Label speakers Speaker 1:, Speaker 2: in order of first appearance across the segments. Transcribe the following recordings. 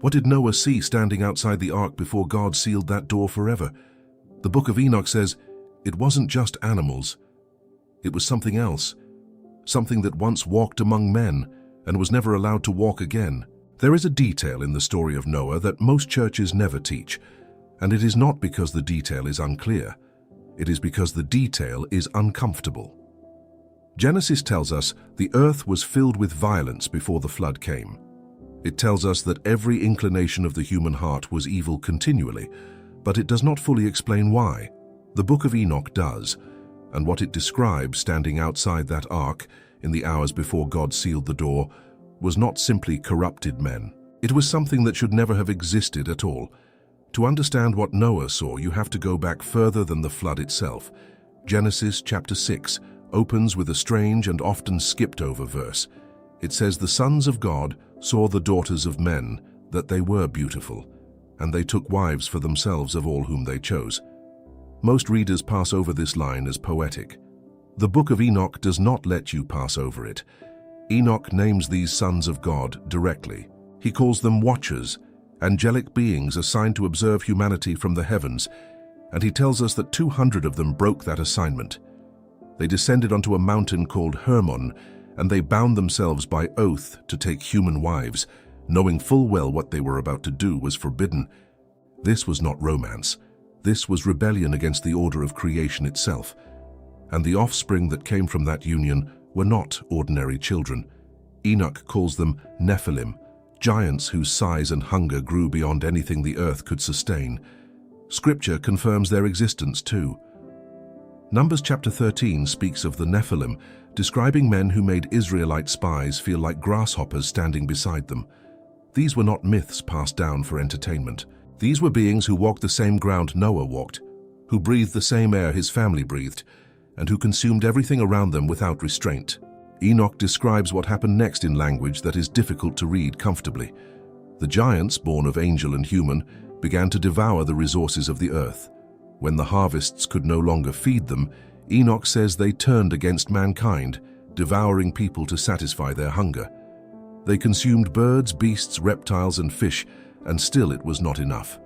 Speaker 1: What did Noah see standing outside the ark before God sealed that door forever? The Book of Enoch says it wasn't just animals. It was something else, something that once walked among men and was never allowed to walk again. There is a detail in the story of Noah that most churches never teach, and it is not because the detail is unclear. It is because the detail is uncomfortable. Genesis tells us the earth was filled with violence before the flood came. It tells us that every inclination of the human heart was evil continually, but it does not fully explain why. The Book of Enoch does, and what it describes standing outside that ark in the hours before God sealed the door was not simply corrupted men. It was something that should never have existed at all. To understand what Noah saw, you have to go back further than the flood itself. Genesis chapter 6 opens with a strange and often skipped over verse. It says, "The sons of God saw the daughters of men, that they were beautiful, and they took wives for themselves of all whom they chose." Most readers pass over this line as poetic. The Book of Enoch does not let you pass over it. Enoch names these sons of God directly. He calls them watchers, angelic beings assigned to observe humanity from the heavens, and he tells us that 200 of them broke that assignment. They descended onto a mountain called Hermon, and they bound themselves by oath to take human wives, knowing full well what they were about to do was forbidden. This was not romance. This was rebellion against the order of creation itself. And the offspring that came from that union were not ordinary children. Enoch calls them Nephilim, giants whose size and hunger grew beyond anything the earth could sustain. Scripture confirms their existence too. Numbers chapter 13 speaks of the Nephilim, describing men who made Israelite spies feel like grasshoppers standing beside them. These were not myths passed down for entertainment. These were beings who walked the same ground Noah walked, who breathed the same air his family breathed, and who consumed everything around them without restraint. Enoch describes what happened next in language that is difficult to read comfortably. The giants, born of angel and human, began to devour the resources of the earth. When the harvests could no longer feed them, Enoch says they turned against mankind, devouring people to satisfy their hunger. They consumed birds, beasts, reptiles, and fish, and still it was not enough.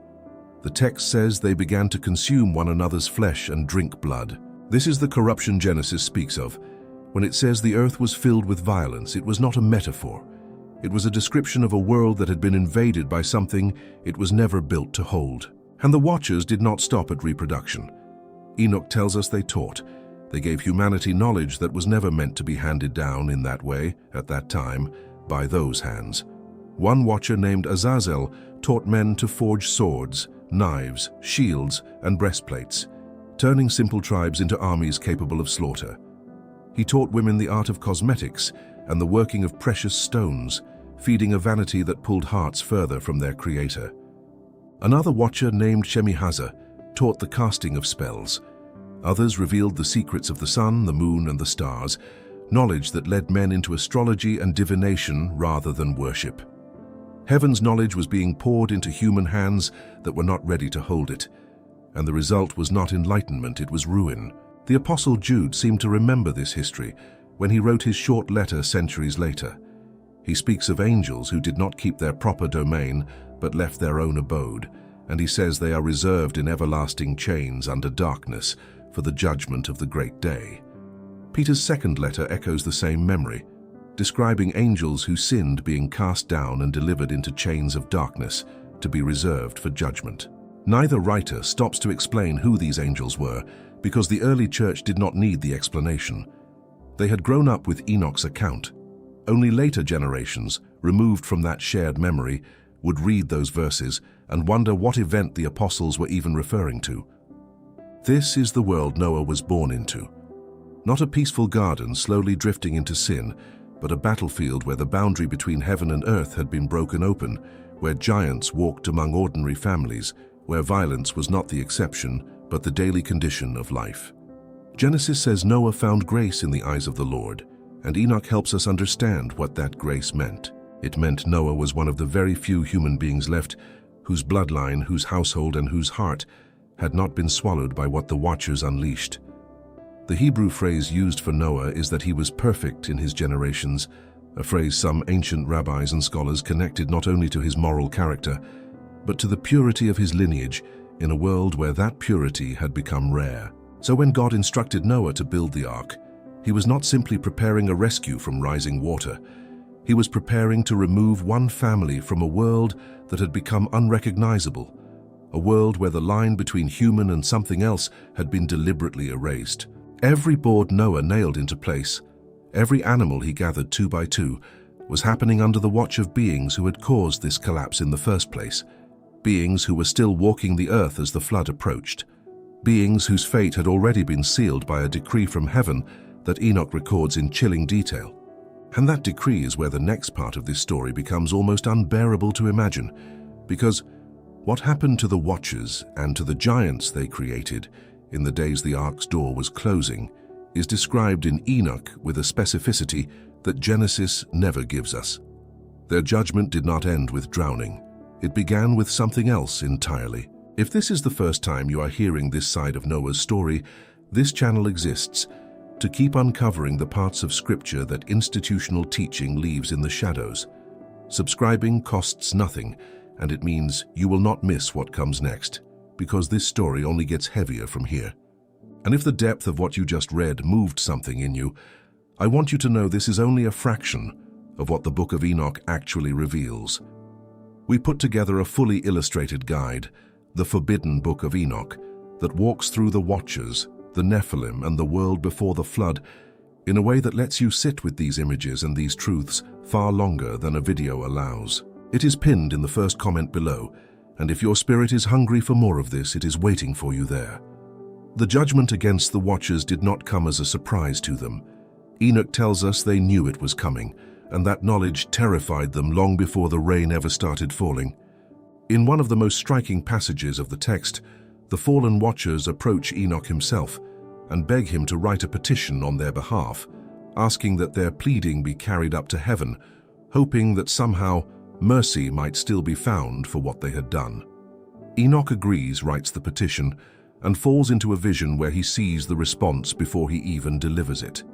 Speaker 1: The text says they began to consume one another's flesh and drink blood. This is the corruption Genesis speaks of. When it says the earth was filled with violence, it was not a metaphor. It was a description of a world that had been invaded by something it was never built to hold. And the watchers did not stop at reproduction. Enoch tells us they taught. They gave humanity knowledge that was never meant to be handed down in that way, at that time, by those hands. One watcher named Azazel taught men to forge swords, knives, shields, and breastplates, turning simple tribes into armies capable of slaughter. He taught women the art of cosmetics and the working of precious stones, feeding a vanity that pulled hearts further from their creator. Another watcher named Shemihaza taught the casting of spells. Others revealed the secrets of the sun, the moon, and the stars, knowledge that led men into astrology and divination rather than worship. Heaven's knowledge was being poured into human hands that were not ready to hold it, and the result was not enlightenment, it was ruin. The Apostle Jude seemed to remember this history when he wrote his short letter centuries later. He speaks of angels who did not keep their proper domain but left their own abode, and he says they are reserved in everlasting chains under darkness for the judgment of the great day. Peter's second letter echoes the same memory, describing angels who sinned being cast down and delivered into chains of darkness to be reserved for judgment. Neither writer stops to explain who these angels were, because the early church did not need the explanation. They had grown up with Enoch's account. Only later generations, removed from that shared memory, would read those verses and wonder what event the apostles were even referring to. This is the world Noah was born into. Not a peaceful garden slowly drifting into sin, but a battlefield where the boundary between heaven and earth had been broken open, where giants walked among ordinary families, where violence was not the exception, but the daily condition of life. Genesis says Noah found grace in the eyes of the Lord, and Enoch helps us understand what that grace meant. It meant Noah was one of the very few human beings left whose bloodline, whose household, and whose heart had not been swallowed by what the watchers unleashed. The Hebrew phrase used for Noah is that he was perfect in his generations, a phrase some ancient rabbis and scholars connected not only to his moral character, but to the purity of his lineage in a world where that purity had become rare. So when God instructed Noah to build the ark, he was not simply preparing a rescue from rising water. He was preparing to remove one family from a world that had become unrecognizable, a world where the line between human and something else had been deliberately erased. Every board Noah nailed into place, every animal he gathered 2 by 2, was happening under the watch of beings who had caused this collapse in the first place, beings who were still walking the earth as the flood approached, beings whose fate had already been sealed by a decree from heaven that Enoch records in chilling detail. And that decree is where the next part of this story becomes almost unbearable to imagine, because what happened to the Watchers and to the giants they created in the days the ark's door was closing is described in Enoch with a specificity that Genesis never gives us. Their judgment did not end with drowning. It began with something else entirely. If this is the first time you are hearing this side of Noah's story, this channel exists to keep uncovering the parts of Scripture that institutional teaching leaves in the shadows. Subscribing costs nothing, and it means you will not miss what comes next, because this story only gets heavier from here. And if the depth of what you just read moved something in you, I want you to know this is only a fraction of what the Book of Enoch actually reveals. We put together a fully illustrated guide, the Forbidden Book of Enoch, that walks through the Watchers, the Nephilim, and the world before the flood in a way that lets you sit with these images and these truths far longer than a video allows. It is pinned in the first comment below, and if your spirit is hungry for more of this, it is waiting for you there. The judgment against the Watchers did not come as a surprise to them. Enoch tells us they knew it was coming, and that knowledge terrified them long before the rain ever started falling. In one of the most striking passages of the text, the fallen Watchers approach Enoch himself and beg him to write a petition on their behalf, asking that their pleading be carried up to heaven, hoping that somehow mercy might still be found for what they had done. Enoch agrees, writes the petition, and falls into a vision where he sees the response before he even delivers it.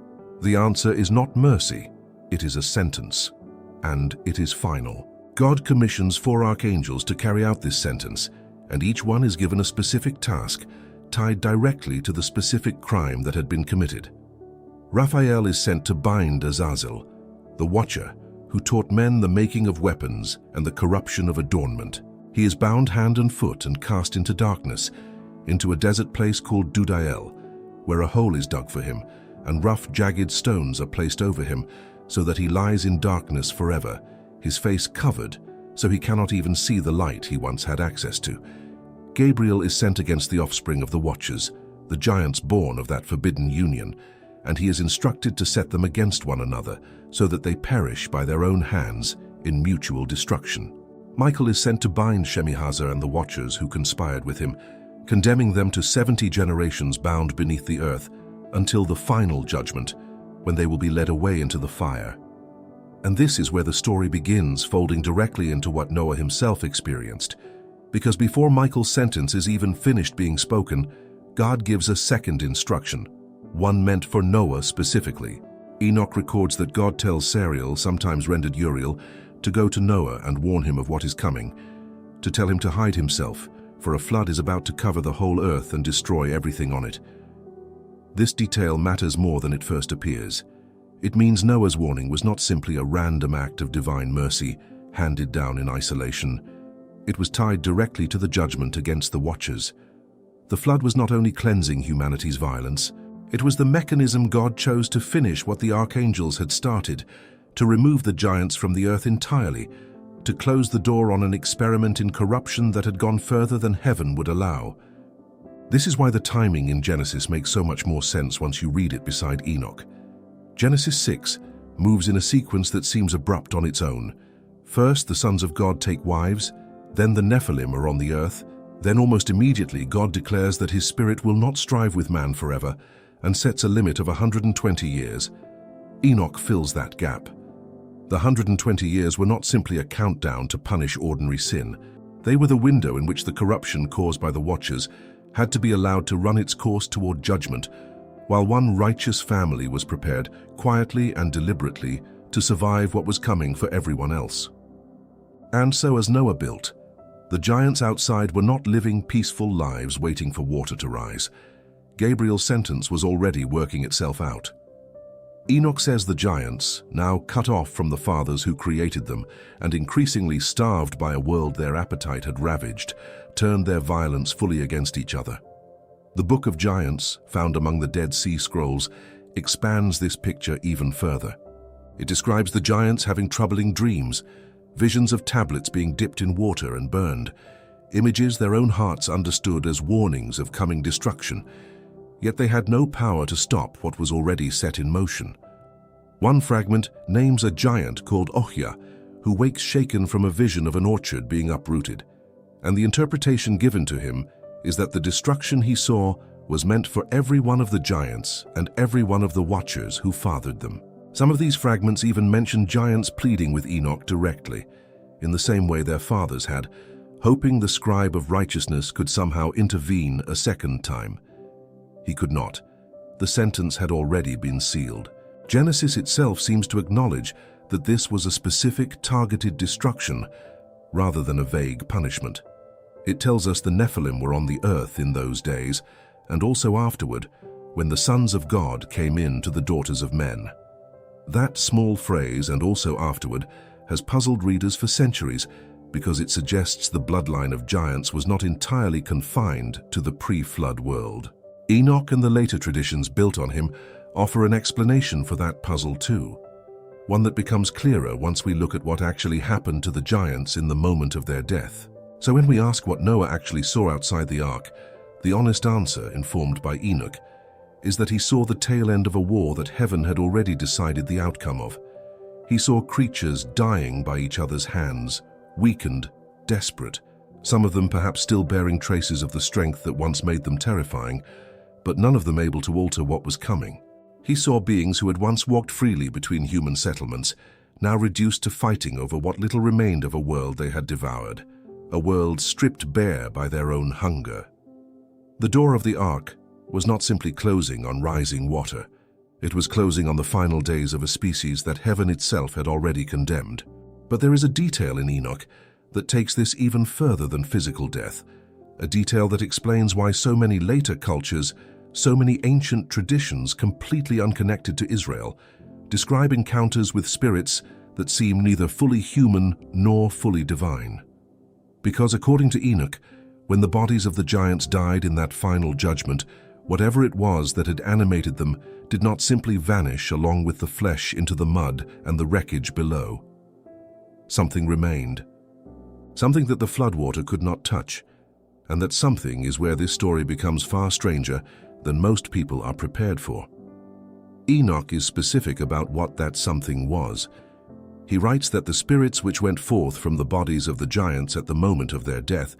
Speaker 1: The answer is not mercy, it is a sentence, and it is final. God commissions 4 archangels to carry out this sentence, and each one is given a specific task tied directly to the specific crime that had been committed. Raphael is sent to bind Azazel, the Watcher, who taught men the making of weapons and the corruption of adornment. He is bound hand and foot and cast into darkness, into a desert place called Dudael, where a hole is dug for him, and rough, jagged stones are placed over him, so that he lies in darkness forever, his face covered, so he cannot even see the light he once had access to. Gabriel is sent against the offspring of the Watchers, the giants born of that forbidden union, and he is instructed to set them against one another, so that they perish by their own hands in mutual destruction. Michael is sent to bind Shemihazer and the Watchers who conspired with him, condemning them to 70 generations bound beneath the earth, until the final judgment, when they will be led away into the fire. And this is where the story begins, folding directly into what Noah himself experienced. Because before Michael's sentence is even finished being spoken, God gives a second instruction, one meant for Noah specifically. Enoch records that God tells Sariel, sometimes rendered Uriel, to go to Noah and warn him of what is coming, to tell him to hide himself, for a flood is about to cover the whole earth and destroy everything on it. This detail matters more than it first appears. It means Noah's warning was not simply a random act of divine mercy handed down in isolation. It was tied directly to the judgment against the Watchers. The flood was not only cleansing humanity's violence, it was the mechanism God chose to finish what the archangels had started, to remove the giants from the earth entirely, to close the door on an experiment in corruption that had gone further than heaven would allow. This is why the timing in Genesis makes so much more sense once you read it beside Enoch. Genesis 6 moves in a sequence that seems abrupt on its own. First, the sons of God take wives, then the Nephilim are on the earth, then almost immediately God declares that his spirit will not strive with man forever and sets a limit of 120 years. Enoch fills that gap. The 120 years were not simply a countdown to punish ordinary sin. They were the window in which the corruption caused by the Watchers had to be allowed to run its course toward judgment, while one righteous family was prepared quietly and deliberately to survive what was coming for everyone else. And so as Noah built, the giants outside were not living peaceful lives waiting for water to rise. Gabriel's sentence was already working itself out. Enoch says the giants, now cut off from the fathers who created them and increasingly starved by a world their appetite had ravaged, turned their violence fully against each other. The Book of Giants, found among the Dead Sea Scrolls, expands this picture even further. It describes the giants having troubling dreams, visions of tablets being dipped in water and burned, images their own hearts understood as warnings of coming destruction, yet they had no power to stop what was already set in motion. One fragment names a giant called Ohia, who wakes shaken from a vision of an orchard being uprooted, and the interpretation given to him is that the destruction he saw was meant for every one of the giants and every one of the watchers who fathered them. Some of these fragments even mention giants pleading with Enoch directly, in the same way their fathers had, hoping the scribe of righteousness could somehow intervene a second time. He could not. The sentence had already been sealed. Genesis itself seems to acknowledge that this was a specific, targeted destruction rather than a vague punishment. It tells us the Nephilim were on the earth in those days, and also afterward, when the sons of God came in to the daughters of men. That small phrase, and also afterward, has puzzled readers for centuries because it suggests the bloodline of giants was not entirely confined to the pre-flood world. Enoch and the later traditions built on him offer an explanation for that puzzle too, one that becomes clearer once we look at what actually happened to the giants in the moment of their death. So when we ask what Noah actually saw outside the ark, the honest answer, informed by Enoch, is that he saw the tail end of a war that heaven had already decided the outcome of. He saw creatures dying by each other's hands, weakened, desperate, some of them perhaps still bearing traces of the strength that once made them terrifying, but none of them able to alter what was coming. He saw beings who had once walked freely between human settlements, now reduced to fighting over what little remained of a world they had devoured, a world stripped bare by their own hunger. The door of the ark was not simply closing on rising water. It was closing on the final days of a species that heaven itself had already condemned. But there is a detail in Enoch that takes this even further than physical death, a detail that explains why so many later cultures, so many ancient traditions completely unconnected to Israel, describe encounters with spirits that seem neither fully human nor fully divine. Because according to Enoch, when the bodies of the giants died in that final judgment, whatever it was that had animated them did not simply vanish along with the flesh into the mud and the wreckage below. Something remained. Something that the floodwater could not touch, and that something is where this story becomes far stranger than most people are prepared for. Enoch is specific about what that something was. He writes that the spirits which went forth from the bodies of the giants at the moment of their death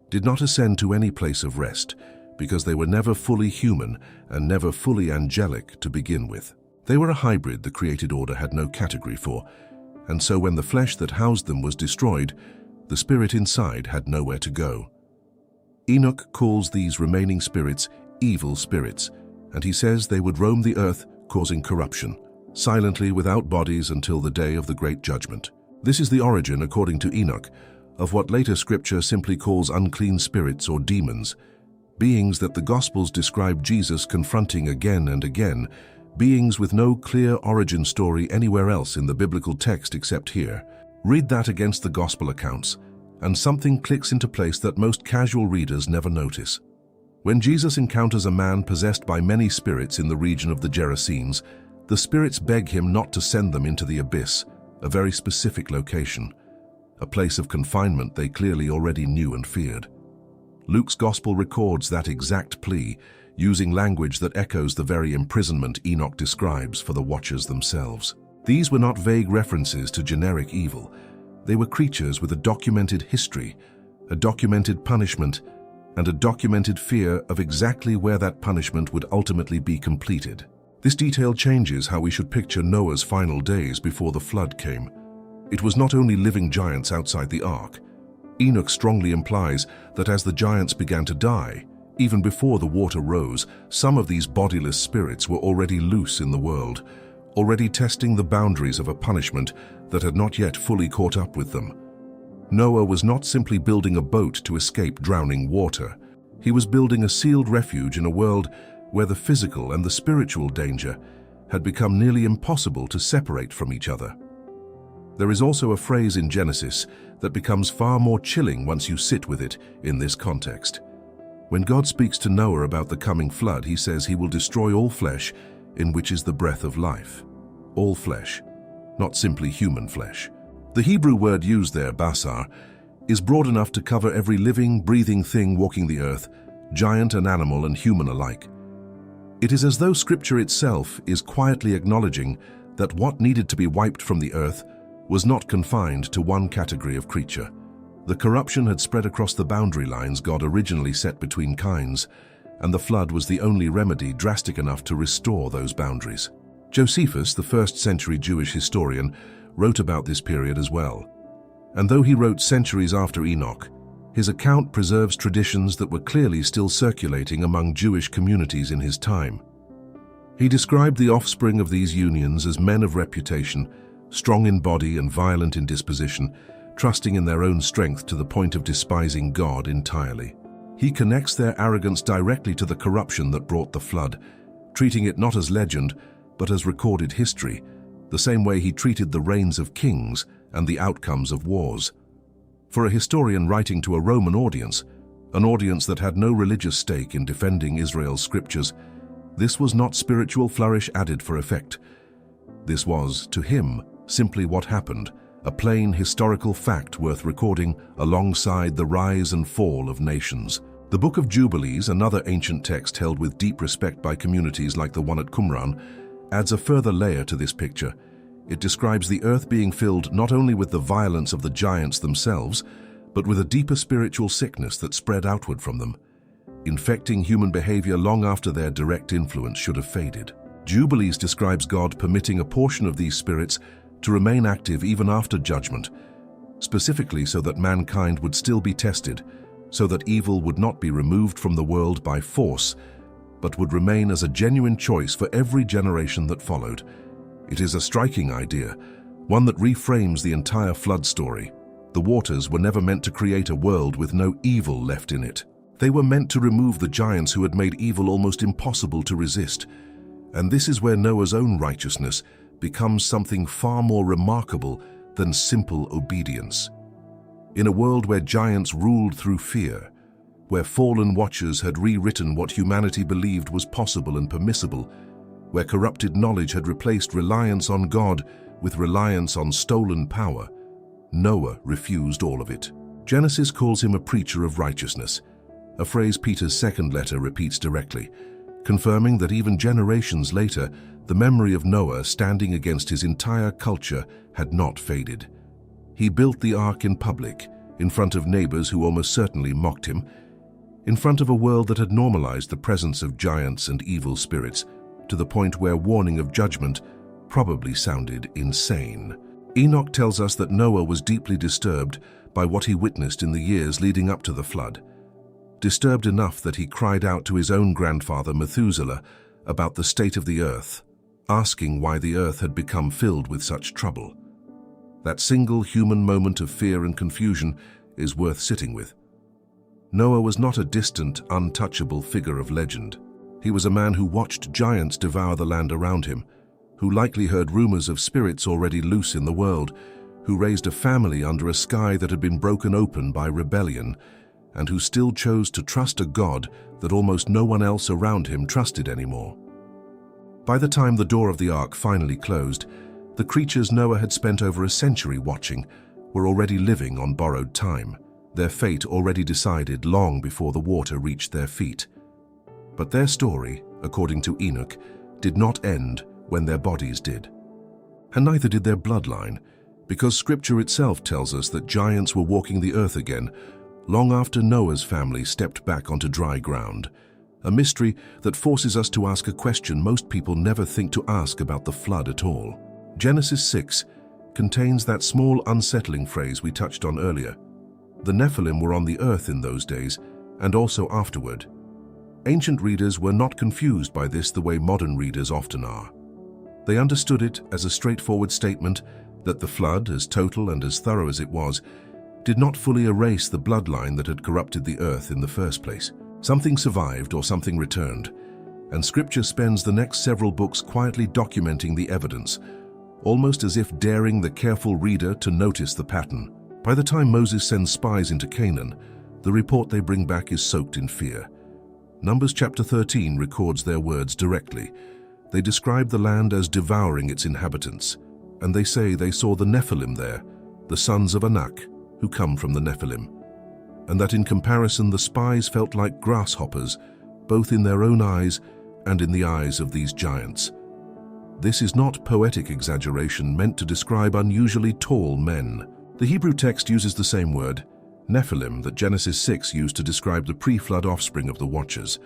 Speaker 1: did not ascend to any place of rest, because they were never fully human and never fully angelic to begin with. They were a hybrid the created order had no category for, and so when the flesh that housed them was destroyed, the spirit inside had nowhere to go. Enoch calls these remaining spirits evil spirits, and he says they would roam the earth causing corruption, silently without bodies until the day of the great judgment. This is the origin, according to Enoch, of what later scripture simply calls unclean spirits or demons, beings that the Gospels describe Jesus confronting again and again, beings with no clear origin story anywhere else in the biblical text except here. Read that against the Gospel accounts, and something clicks into place that most casual readers never notice. When Jesus encounters a man possessed by many spirits in the region of the Gerasenes, the spirits beg him not to send them into the abyss, a very specific location, a place of confinement they clearly already knew and feared. Luke's Gospel records that exact plea, using language that echoes the very imprisonment Enoch describes for the watchers themselves. These were not vague references to generic evil. They were creatures with a documented history, a documented punishment, and a documented fear of exactly where that punishment would ultimately be completed. This detail changes how we should picture Noah's final days before the flood came. It was not only living giants outside the ark. Enoch strongly implies that as the giants began to die, even before the water rose, some of these bodiless spirits were already loose in the world, already testing the boundaries of a punishment that had not yet fully caught up with them. Noah was not simply building a boat to escape drowning water. He was building a sealed refuge in a world where the physical and the spiritual danger had become nearly impossible to separate from each other. There is also a phrase in Genesis that becomes far more chilling once you sit with it in this context. When God speaks to Noah about the coming flood, he says he will destroy all flesh in which is the breath of life. All flesh, not simply human flesh. The Hebrew word used there, basar, is broad enough to cover every living, breathing thing walking the earth, giant and animal and human alike. It is as though Scripture itself is quietly acknowledging that what needed to be wiped from the earth was not confined to one category of creature. The corruption had spread across the boundary lines God originally set between kinds, and the flood was the only remedy drastic enough to restore those boundaries. Josephus, the first-century Jewish historian, wrote about this period as well. And though he wrote centuries after Enoch, his account preserves traditions that were clearly still circulating among Jewish communities in his time. He described the offspring of these unions as men of reputation, strong in body and violent in disposition, trusting in their own strength to the point of despising God entirely. He connects their arrogance directly to the corruption that brought the flood, treating it not as legend, but as recorded history, the same way he treated the reigns of kings and the outcomes of wars. For a historian writing to a Roman audience, an audience that had no religious stake in defending Israel's scriptures, this was not spiritual flourish added for effect. This was, to him, simply what happened, a plain historical fact worth recording alongside the rise and fall of nations. The Book of Jubilees, another ancient text held with deep respect by communities like the one at Qumran, adds a further layer to this picture. It describes the earth being filled not only with the violence of the giants themselves, but with a deeper spiritual sickness that spread outward from them, infecting human behavior long after their direct influence should have faded. Jubilees describes God permitting a portion of these spirits to remain active even after judgment, specifically so that mankind would still be tested, so that evil would not be removed from the world by force, but would remain as a genuine choice for every generation that followed. It is a striking idea, one that reframes the entire flood story. The waters were never meant to create a world with no evil left in it. They were meant to remove the giants who had made evil almost impossible to resist. And this is where Noah's own righteousness becomes something far more remarkable than simple obedience. In a world where giants ruled through fear, where fallen watchers had rewritten what humanity believed was possible and permissible, where corrupted knowledge had replaced reliance on God with reliance on stolen power, Noah refused all of it. Genesis calls him a preacher of righteousness, a phrase Peter's second letter repeats directly, confirming that even generations later, the memory of Noah standing against his entire culture had not faded. He built the ark in public, in front of neighbors who almost certainly mocked him, in front of a world that had normalized the presence of giants and evil spirits, to the point where warning of judgment probably sounded insane. Enoch tells us that Noah was deeply disturbed by what he witnessed in the years leading up to the flood, disturbed enough that he cried out to his own grandfather Methuselah about the state of the earth, asking why the earth had become filled with such trouble. That single human moment of fear and confusion is worth sitting with. Noah was not a distant, untouchable figure of legend. He was a man who watched giants devour the land around him, who likely heard rumors of spirits already loose in the world, who raised a family under a sky that had been broken open by rebellion, and who still chose to trust a God that almost no one else around him trusted anymore. By the time the door of the ark finally closed, the creatures Noah had spent over a century watching were already living on borrowed time, their fate already decided long before the water reached their feet. But their story, according to Enoch, did not end when their bodies did. And neither did their bloodline, because Scripture itself tells us that giants were walking the earth again long after Noah's family stepped back onto dry ground, a mystery that forces us to ask a question most people never think to ask about the flood at all. Genesis 6 contains that small unsettling phrase we touched on earlier. The Nephilim were on the earth in those days, and also afterward. Ancient readers were not confused by this the way modern readers often are. They understood it as a straightforward statement that the flood, as total and as thorough as it was, did not fully erase the bloodline that had corrupted the earth in the first place. Something survived or something returned, and Scripture spends the next several books quietly documenting the evidence, almost as if daring the careful reader to notice the pattern. By the time Moses sends spies into Canaan, the report they bring back is soaked in fear. Numbers chapter 13 records their words directly. They describe the land as devouring its inhabitants, and they say they saw the Nephilim there, the sons of Enoch, who come from the Nephilim, and that in comparison the spies felt like grasshoppers, both in their own eyes and in the eyes of these giants. This is not poetic exaggeration meant to describe unusually tall men. The Hebrew text uses the same word, Nephilim, that Genesis 6 used to describe the pre-flood offspring of the Watchers.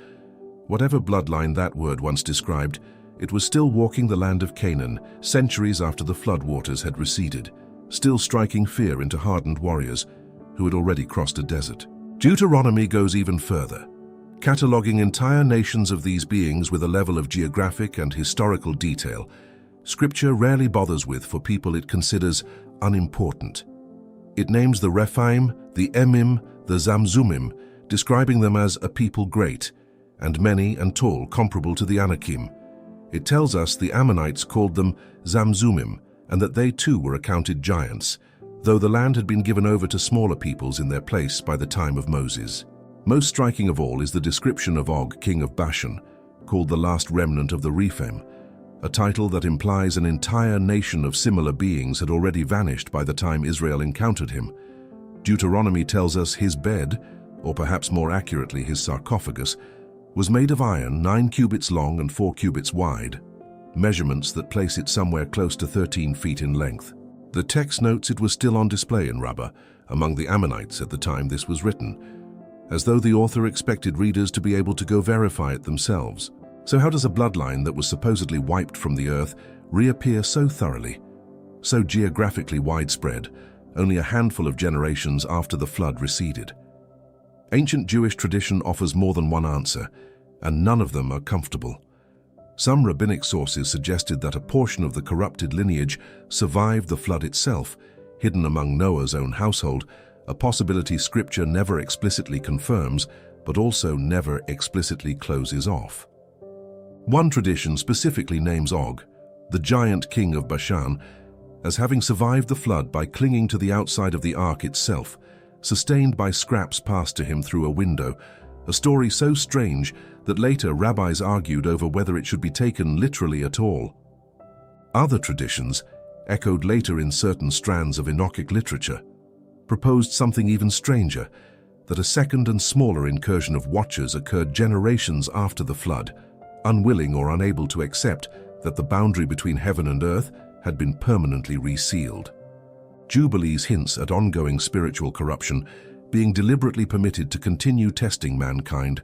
Speaker 1: Whatever bloodline that word once described, it was still walking the land of Canaan centuries after the flood waters had receded, still striking fear into hardened warriors who had already crossed a desert. Deuteronomy goes even further, cataloging entire nations of these beings with a level of geographic and historical detail Scripture rarely bothers with for people it considers unimportant. It names the Rephaim, the Emim, the Zamzumim, describing them as a people great, and many and tall, comparable to the Anakim. It tells us the Ammonites called them Zamzumim, and that they too were accounted giants, though the land had been given over to smaller peoples in their place by the time of Moses. Most striking of all is the description of Og, king of Bashan, called the last remnant of the Rephaim, a title that implies an entire nation of similar beings had already vanished by the time Israel encountered him. Deuteronomy tells us his bed, or perhaps more accurately his sarcophagus, was made of iron 9 cubits long and 4 cubits wide, measurements that place it somewhere close to 13 feet in length. The text notes it was still on display in Rabbah, among the Ammonites at the time this was written, as though the author expected readers to be able to go verify it themselves. So how does a bloodline that was supposedly wiped from the earth reappear so thoroughly, so geographically widespread, only a handful of generations after the flood receded? Ancient Jewish tradition offers more than one answer, and none of them are comfortable. Some rabbinic sources suggested that a portion of the corrupted lineage survived the flood itself, hidden among Noah's own household, a possibility Scripture never explicitly confirms, but also never explicitly closes off. One tradition specifically names Og, the giant king of Bashan, as having survived the flood by clinging to the outside of the ark itself, sustained by scraps passed to him through a window, a story so strange that later rabbis argued over whether it should be taken literally at all. Other traditions, echoed later in certain strands of Enochic literature, proposed something even stranger, that a second and smaller incursion of Watchers occurred generations after the flood, unwilling or unable to accept that the boundary between heaven and earth had been permanently resealed. Jubilees hints at ongoing spiritual corruption being deliberately permitted to continue testing mankind,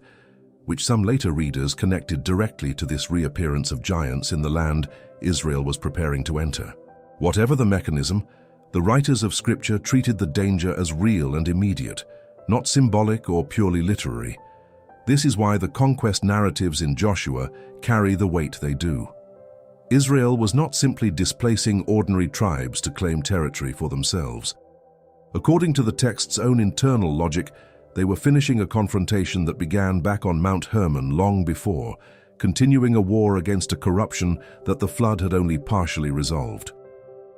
Speaker 1: which some later readers connected directly to this reappearance of giants in the land Israel was preparing to enter. Whatever the mechanism, the writers of Scripture treated the danger as real and immediate, not symbolic or purely literary. This is why the conquest narratives in Joshua carry the weight they do. Israel was not simply displacing ordinary tribes to claim territory for themselves. According to the text's own internal logic, they were finishing a confrontation that began back on Mount Hermon long before, continuing a war against a corruption that the flood had only partially resolved.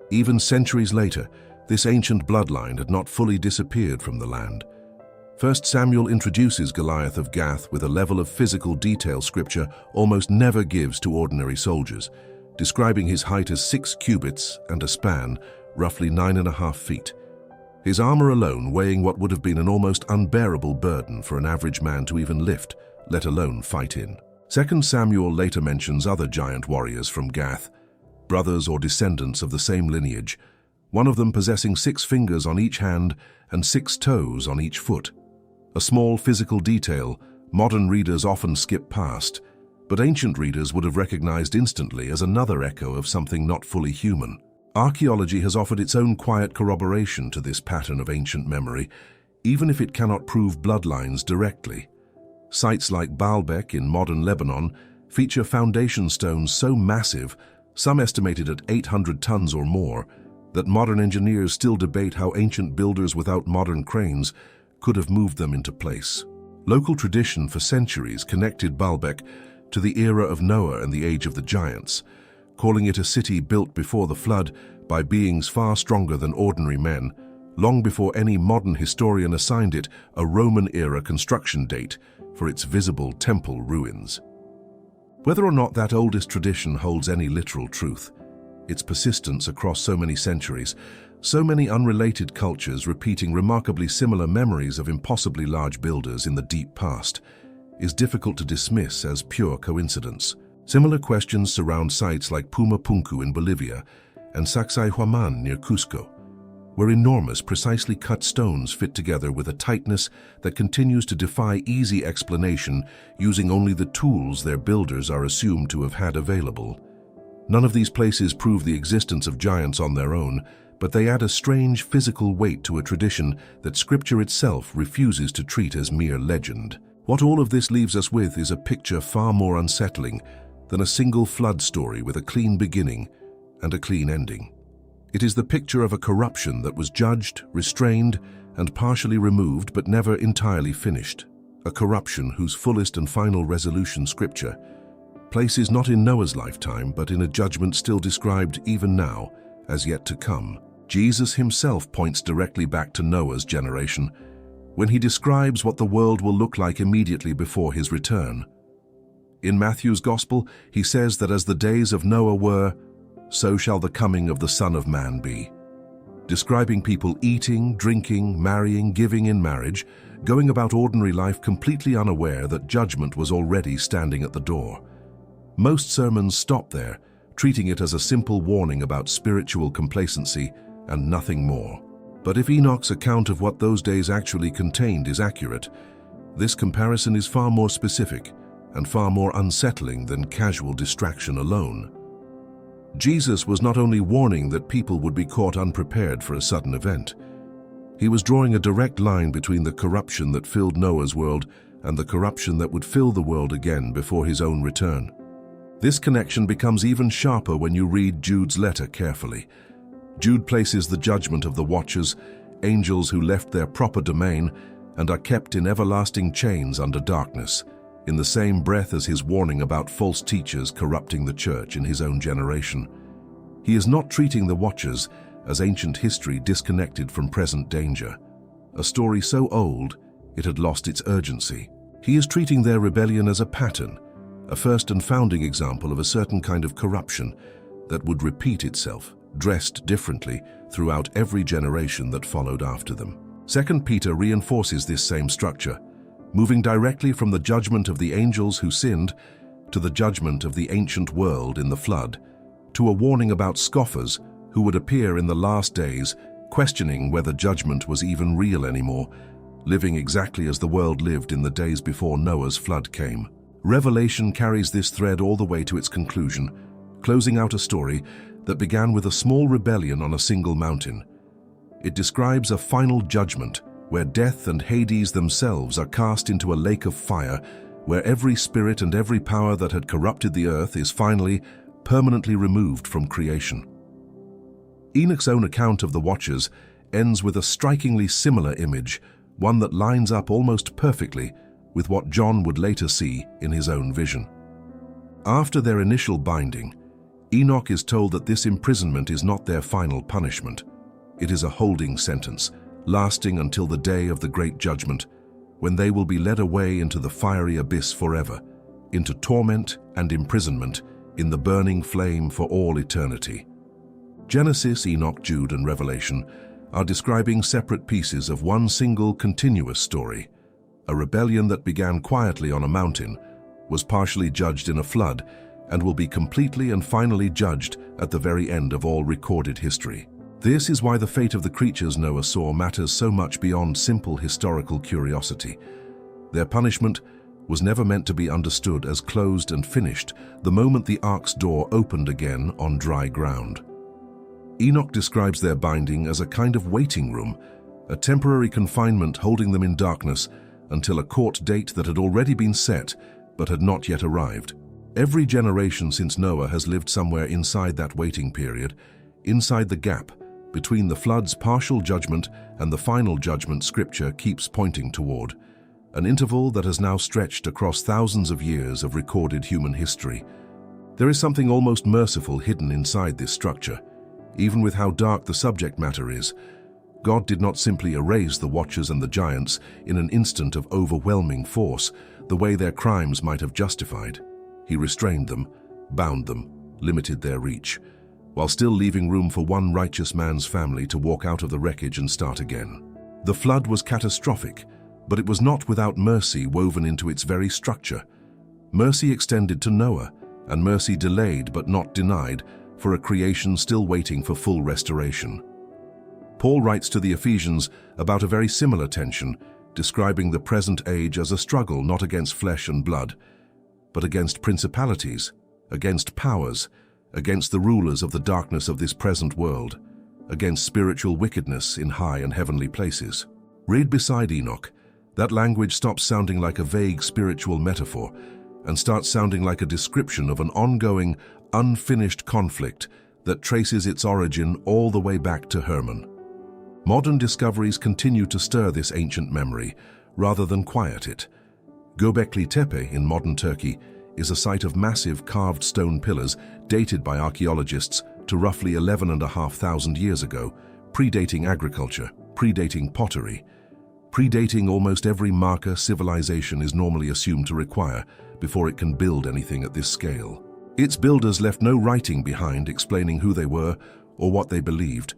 Speaker 1: Even centuries later, this ancient bloodline had not fully disappeared from the land. 1 Samuel introduces Goliath of Gath with a level of physical detail Scripture almost never gives to ordinary soldiers, describing his height as 6 cubits and a span, roughly 9.5 feet. His armor alone weighing what would have been an almost unbearable burden for an average man to even lift, let alone fight in. 2 Samuel later mentions other giant warriors from Gath, brothers or descendants of the same lineage, one of them possessing 6 fingers on each hand and 6 toes on each foot. A small physical detail modern readers often skip past, but ancient readers would have recognized instantly as another echo of something not fully human. Archaeology has offered its own quiet corroboration to this pattern of ancient memory, even if it cannot prove bloodlines directly. Sites like Baalbek in modern Lebanon feature foundation stones so massive some estimated at 800 tons or more, that modern engineers still debate how ancient builders without modern cranes could have moved them into place. Local tradition for centuries connected Baalbek to the era of Noah and the age of the giants, calling it a city built before the flood by beings far stronger than ordinary men, long before any modern historian assigned it a Roman-era construction date for its visible temple ruins. Whether or not that oldest tradition holds any literal truth, its persistence across so many centuries, so many unrelated cultures repeating remarkably similar memories of impossibly large builders in the deep past, is difficult to dismiss as pure coincidence. Similar questions surround sites like Pumapunku in Bolivia and Sacsayhuaman near Cusco, where enormous, precisely cut stones fit together with a tightness that continues to defy easy explanation using only the tools their builders are assumed to have had available. None of these places prove the existence of giants on their own, but they add a strange physical weight to a tradition that Scripture itself refuses to treat as mere legend. What all of this leaves us with is a picture far more unsettling than a single flood story with a clean beginning and a clean ending. It is the picture of a corruption that was judged, restrained, and partially removed but never entirely finished. A corruption whose fullest and final resolution Scripture places not in Noah's lifetime but in a judgment still described even now as yet to come. Jesus himself points directly back to Noah's generation when he describes what the world will look like immediately before his return. In Matthew's Gospel, he says that as the days of Noah were, so shall the coming of the Son of Man be, describing people eating, drinking, marrying, giving in marriage, going about ordinary life completely unaware that judgment was already standing at the door. Most sermons stop there, treating it as a simple warning about spiritual complacency and nothing more. But if Enoch's account of what those days actually contained is accurate, this comparison is far more specific and far more unsettling than casual distraction alone. Jesus was not only warning that people would be caught unprepared for a sudden event. He was drawing a direct line between the corruption that filled Noah's world and the corruption that would fill the world again before his own return. This connection becomes even sharper when you read Jude's letter carefully. Jude places the judgment of the watchers, angels who left their proper domain and are kept in everlasting chains under darkness, in the same breath as his warning about false teachers corrupting the church in his own generation. He is not treating the watchers as ancient history disconnected from present danger, a story so old it had lost its urgency. He is treating their rebellion as a pattern, a first and founding example of a certain kind of corruption that would repeat itself, dressed differently, throughout every generation that followed after them. 2 Peter reinforces this same structure, moving directly from the judgment of the angels who sinned to the judgment of the ancient world in the flood, to a warning about scoffers who would appear in the last days, questioning whether judgment was even real anymore, living exactly as the world lived in the days before Noah's flood came. Revelation carries this thread all the way to its conclusion, closing out a story that began with a small rebellion on a single mountain. It describes a final judgment where death and Hades themselves are cast into a lake of fire, where every spirit and every power that had corrupted the earth is finally, permanently removed from creation. Enoch's own account of the watchers ends with a strikingly similar image, one that lines up almost perfectly with what John would later see in his own vision. After their initial binding, Enoch is told that this imprisonment is not their final punishment. It is a holding sentence, lasting until the day of the great judgment, when they will be led away into the fiery abyss forever, into torment and imprisonment in the burning flame for all eternity. Genesis, Enoch, Jude, and Revelation are describing separate pieces of one single continuous story. A rebellion that began quietly on a mountain, was partially judged in a flood, and will be completely and finally judged at the very end of all recorded history. This is why the fate of the creatures Noah saw matters so much beyond simple historical curiosity. Their punishment was never meant to be understood as closed and finished the moment the ark's door opened again on dry ground. Enoch describes their binding as a kind of waiting room, a temporary confinement holding them in darkness until a court date that had already been set but had not yet arrived. Every generation since Noah has lived somewhere inside that waiting period, inside the gap between the flood's partial judgment and the final judgment Scripture keeps pointing toward, an interval that has now stretched across thousands of years of recorded human history. There is something almost merciful hidden inside this structure. Even with how dark the subject matter is, God did not simply erase the Watchers and the giants in an instant of overwhelming force, the way their crimes might have justified. He restrained them, bound them, limited their reach, while still leaving room for one righteous man's family to walk out of the wreckage and start again. The flood was catastrophic, but it was not without mercy woven into its very structure. Mercy extended to Noah, and mercy delayed but not denied for a creation still waiting for full restoration. Paul writes to the Ephesians about a very similar tension, describing the present age as a struggle not against flesh and blood, but against principalities, against powers, against the rulers of the darkness of this present world, against spiritual wickedness in high and heavenly places. Read beside Enoch. That language stops sounding like a vague spiritual metaphor and starts sounding like a description of an ongoing, unfinished conflict that traces its origin all the way back to Hermon. Modern discoveries continue to stir this ancient memory rather than quiet it. Göbekli Tepe in modern Turkey is a site of massive carved stone pillars dated by archaeologists to roughly 11,500 years ago, predating agriculture, predating pottery, predating almost every marker civilization is normally assumed to require before it can build anything at this scale. Its builders left no writing behind explaining who they were or what they believed,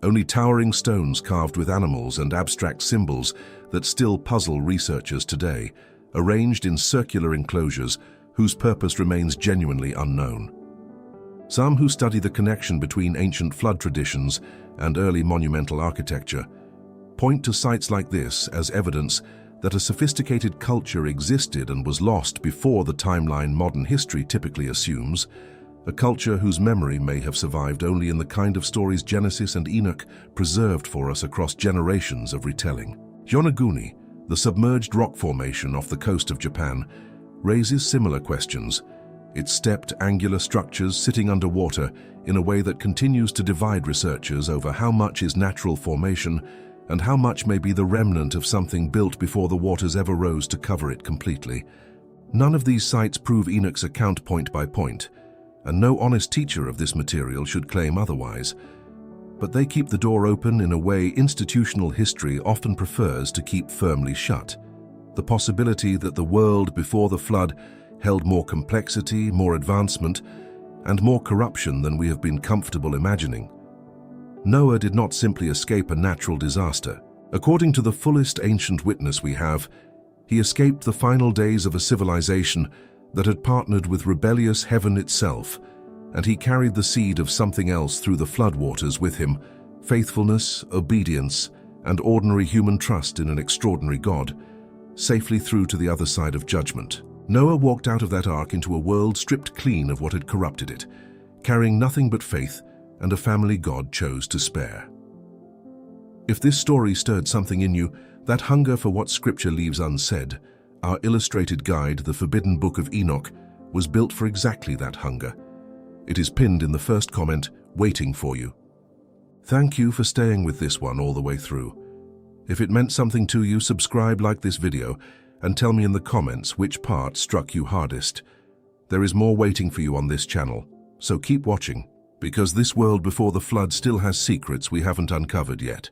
Speaker 1: only towering stones carved with animals and abstract symbols that still puzzle researchers today, arranged in circular enclosures whose purpose remains genuinely unknown. Some who study the connection between ancient flood traditions and early monumental architecture point to sites like this as evidence that a sophisticated culture existed and was lost before the timeline modern history typically assumes, a culture whose memory may have survived only in the kind of stories Genesis and Enoch preserved for us across generations of retelling. Yonaguni, the submerged rock formation off the coast of Japan, raises similar questions, its stepped, angular structures sitting underwater in a way that continues to divide researchers over how much is natural formation and how much may be the remnant of something built before the waters ever rose to cover it completely. None of these sites prove Enoch's account point by point, and no honest teacher of this material should claim otherwise. But they keep the door open in a way institutional history often prefers to keep firmly shut. The possibility that the world before the flood held more complexity, more advancement, and more corruption than we have been comfortable imagining. Noah did not simply escape a natural disaster. According to the fullest ancient witness we have, he escaped the final days of a civilization that had partnered with rebellious heaven itself, and he carried the seed of something else through the floodwaters with him: faithfulness, obedience, and ordinary human trust in an extraordinary God, safely through to the other side of judgment. Noah walked out of that ark into a world stripped clean of what had corrupted it, carrying nothing but faith and a family God chose to spare. If this story stirred something in you, that hunger for what Scripture leaves unsaid, our illustrated guide, The Forbidden Book of Enoch, was built for exactly that hunger. It is pinned in the first comment, waiting for you. Thank you for staying with this one all the way through. If it meant something to you, subscribe, like this video, and tell me in the comments which part struck you hardest. There is more waiting for you on this channel, so keep watching, because this world before the flood still has secrets we haven't uncovered yet.